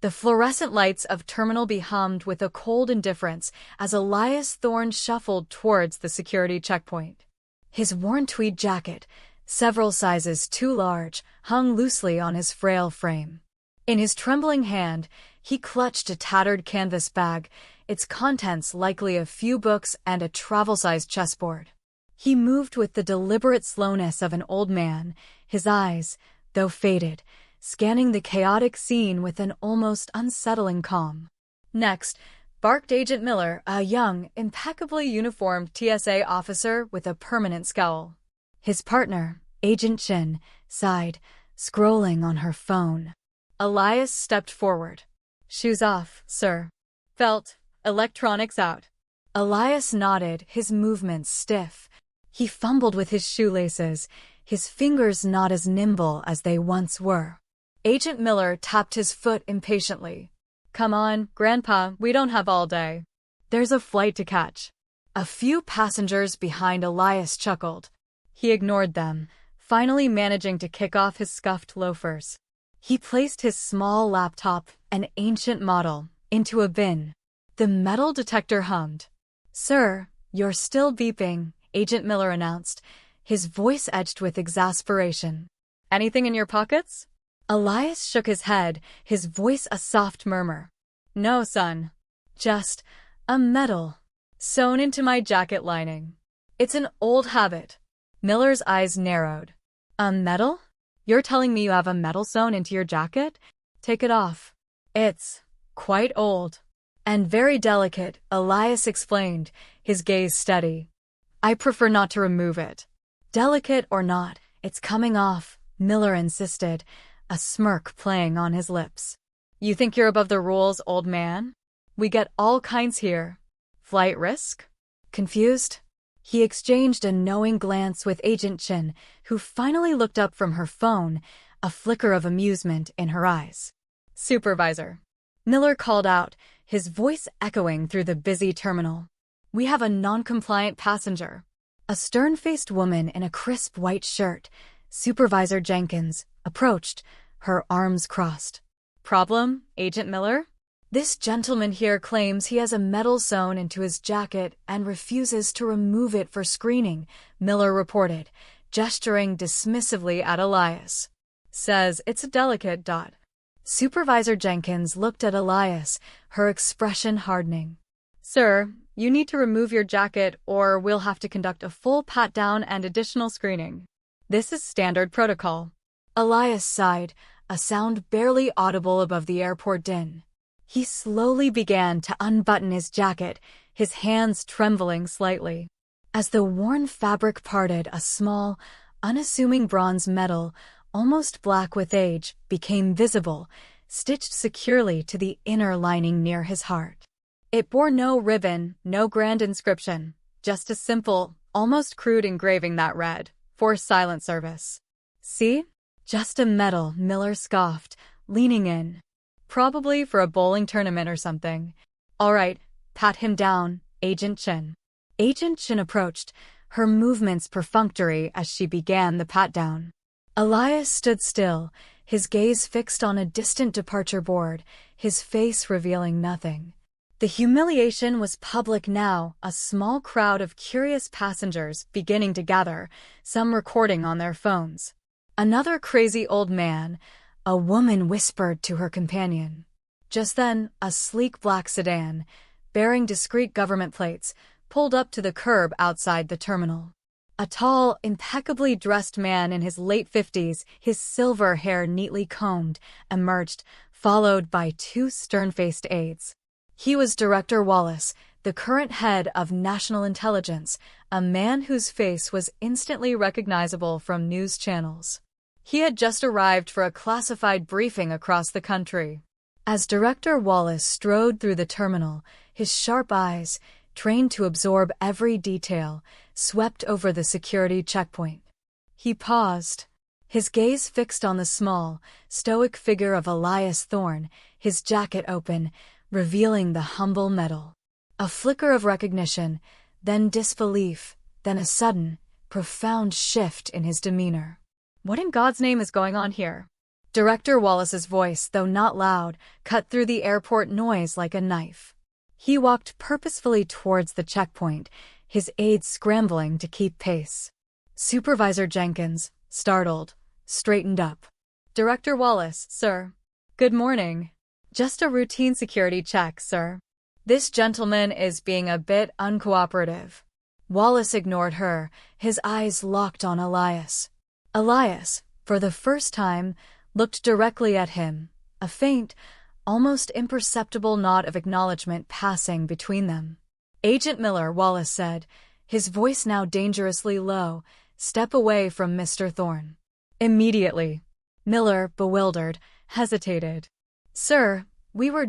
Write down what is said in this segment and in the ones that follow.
The fluorescent lights of Terminal B hummed with a cold indifference as Elias Thorne shuffled towards the security checkpoint. His worn tweed jacket, several sizes too large, hung loosely on his frail frame. In his trembling hand, he clutched a tattered canvas bag, its contents likely a few books and a travel-sized chessboard. He moved with the deliberate slowness of an old man, his eyes, though faded, scanning the chaotic scene with an almost unsettling calm. Next, barked Agent Miller, a young, impeccably uniformed TSA officer with a permanent scowl. His partner, Agent Chin, sighed, scrolling on her phone. Elias stepped forward. "Shoes off, sir." "Felt, electronics out." Elias nodded, his movements stiff. He fumbled with his shoelaces, his fingers not as nimble as they once were. Agent Miller tapped his foot impatiently. "Come on, Grandpa, we don't have all day. There's a flight to catch." A few passengers behind Elias chuckled. He ignored them, finally managing to kick off his scuffed loafers. He placed his small laptop, an ancient model, into a bin. The metal detector hummed. "Sir, you're still beeping," Agent Miller announced, his voice edged with exasperation. "Anything in your pockets?" Elias shook his head, his voice a soft murmur. "No, son. Just a medal sewn into my jacket lining. It's an old habit." Miller's eyes narrowed. "A medal? You're telling me you have a medal sewn into your jacket? Take it off." "It's quite old and very delicate," Elias explained, his gaze steady. "I prefer not to remove it." "Delicate or not, it's coming off," Miller insisted, a smirk playing on his lips. "You think you're above the rules, old man? We get all kinds here. Flight risk?" Confused, he exchanged a knowing glance with Agent Chin, who finally looked up from her phone, a flicker of amusement in her eyes. "Supervisor," Miller called out, his voice echoing through the busy terminal. "We have a non-compliant passenger." A stern-faced woman in a crisp white shirt, Supervisor Jenkins, approached, her arms crossed. "Problem, Agent Miller?" "This gentleman here claims he has a medal sewn into his jacket and refuses to remove it for screening," Miller reported, gesturing dismissively at Elias. "Says it's a delicate dot." Supervisor Jenkins looked at Elias, her expression hardening. "Sir, you need to remove your jacket or we'll have to conduct a full pat-down and additional screening. This is standard protocol." Elias sighed, a sound barely audible above the airport din. He slowly began to unbutton his jacket, his hands trembling slightly. As the worn fabric parted, a small, unassuming bronze medal, almost black with age, became visible, stitched securely to the inner lining near his heart. It bore no ribbon, no grand inscription, just a simple, almost crude engraving that read, "For silent service." "See? Just a medal," Miller scoffed, leaning in. "Probably for a bowling tournament or something." "All right, pat him down, Agent Chin." Agent Chin approached, her movements perfunctory as she began the pat-down. Elias stood still, his gaze fixed on a distant departure board, his face revealing nothing. The humiliation was public now, a small crowd of curious passengers beginning to gather, some recording on their phones. Another crazy old man, a woman whispered to her companion. Just then, a sleek black sedan, bearing discreet government plates, pulled up to the curb outside the terminal. A tall, impeccably dressed man in his late 50s, his silver hair neatly combed, emerged, followed by two stern-faced aides. He was Director Wallace, the current head of National Intelligence, a man whose face was instantly recognizable from news channels. He had just arrived for a classified briefing across the country. As Director Wallace strode through the terminal, his sharp eyes, trained to absorb every detail, swept over the security checkpoint. He paused, his gaze fixed on the small, stoic figure of Elias Thorne, his jacket open, revealing the humble medal. A flicker of recognition, then disbelief, then a sudden, profound shift in his demeanor. What in God's name is going on here? Director Wallace's voice, though not loud, cut through the airport noise like a knife. He walked purposefully towards the checkpoint, his aides scrambling to keep pace. Supervisor Jenkins, startled, straightened up. "Director Wallace, sir." "Good morning. Just a routine security check, sir. This gentleman is being a bit uncooperative." Wallace ignored her, his eyes locked on Elias. Elias, for the first time, looked directly at him, a faint, almost imperceptible nod of acknowledgement passing between them. "Agent Miller," Wallace said, his voice now dangerously low, "step away from Mr. Thorne." Immediately. Miller, bewildered, hesitated. "Sir, you were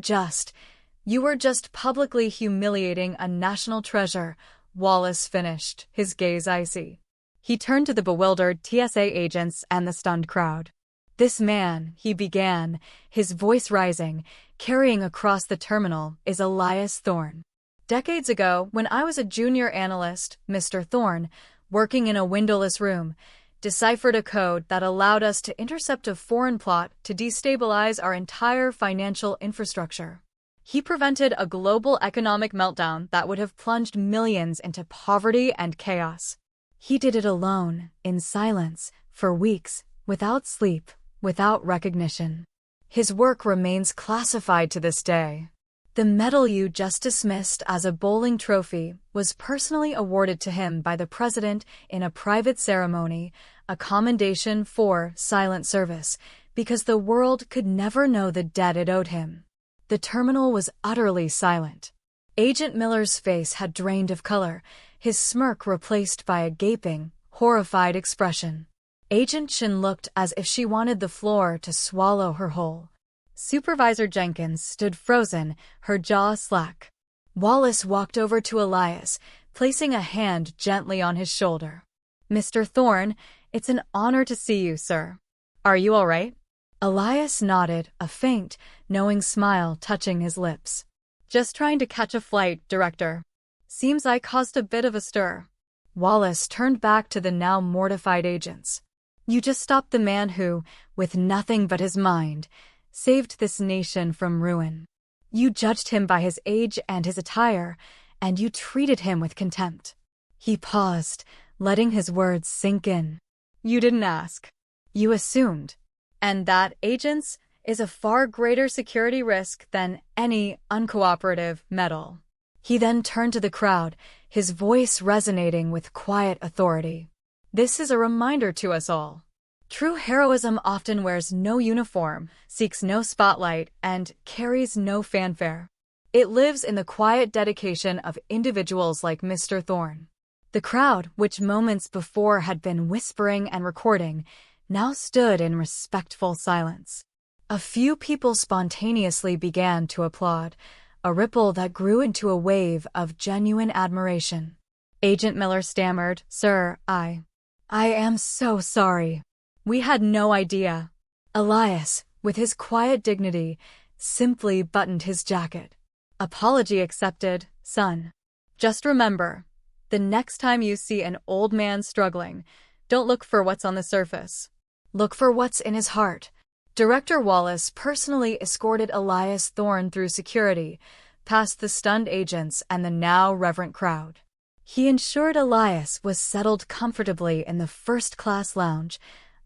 just publicly humiliating a national treasure," Wallace finished, his gaze icy. He turned to the bewildered TSA agents and the stunned crowd. "This man," he began, his voice rising, carrying across the terminal, "is Elias Thorne. Decades ago, when I was a junior analyst, Mr. Thorne, working in a windowless room, deciphered a code that allowed us to intercept a foreign plot to destabilize our entire financial infrastructure. He prevented a global economic meltdown that would have plunged millions into poverty and chaos. He did it alone, in silence, for weeks, without sleep, without recognition. His work remains classified to this day. The medal you just dismissed as a bowling trophy was personally awarded to him by the president in a private ceremony, a commendation for silent service, because the world could never know the debt it owed him." The terminal was utterly silent. Agent Miller's face had drained of color, his smirk replaced by a gaping, horrified expression. Agent Shin looked as if she wanted the floor to swallow her whole. Supervisor Jenkins stood frozen, her jaw slack. Wallace walked over to Elias, placing a hand gently on his shoulder. "Mr. Thorne, it's an honor to see you, sir. Are you all right?" Elias nodded, a faint, knowing smile touching his lips. "Just trying to catch a flight, Director. Seems I caused a bit of a stir." Wallace turned back to the now mortified agents. "You just stopped the man who, with nothing but his mind, saved this nation from ruin. You judged him by his age and his attire, and you treated him with contempt." He paused, letting his words sink in. "You didn't ask. You assumed. And that, agents, is a far greater security risk than any uncooperative medal." He then turned to the crowd, his voice resonating with quiet authority. "This is a reminder to us all. True heroism often wears no uniform, seeks no spotlight, and carries no fanfare. It lives in the quiet dedication of individuals like Mr. Thorne." The crowd, which moments before had been whispering and recording, now stood in respectful silence. A few people spontaneously began to applaud, a ripple that grew into a wave of genuine admiration. Agent Miller stammered, "Sir, I am so sorry. We had no idea." Elias, with his quiet dignity, simply buttoned his jacket. "Apology accepted, son. Just remember, the next time you see an old man struggling, don't look for what's on the surface. Look for what's in his heart." Director Wallace personally escorted Elias Thorne through security, past the stunned agents and the now reverent crowd. He ensured Elias was settled comfortably in the first-class lounge,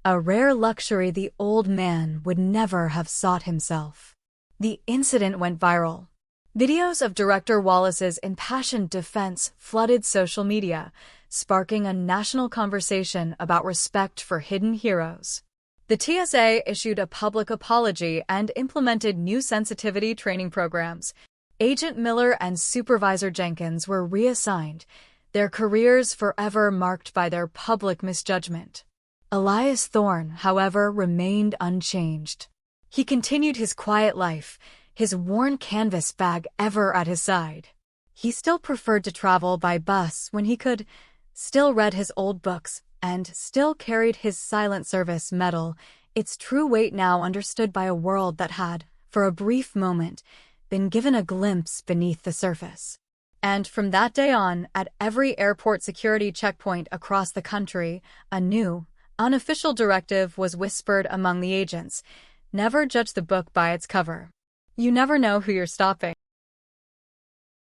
a rare luxury the old man would never have sought himself. The incident went viral. Videos of Director Wallace's impassioned defense flooded social media, sparking a national conversation about respect for hidden heroes. The TSA issued a public apology and implemented new sensitivity training programs. Agent Miller and Supervisor Jenkins were reassigned, their careers forever marked by their public misjudgment. Elias Thorne, however, remained unchanged. He continued his quiet life, his worn canvas bag ever at his side. He still preferred to travel by bus when he could, still read his old books, and still carried his silent service medal, its true weight now understood by a world that had, for a brief moment, been given a glimpse beneath the surface. And from that day on, at every airport security checkpoint across the country, a new, unofficial directive was whispered among the agents, Never judge the book by its cover. You never know who you're stopping.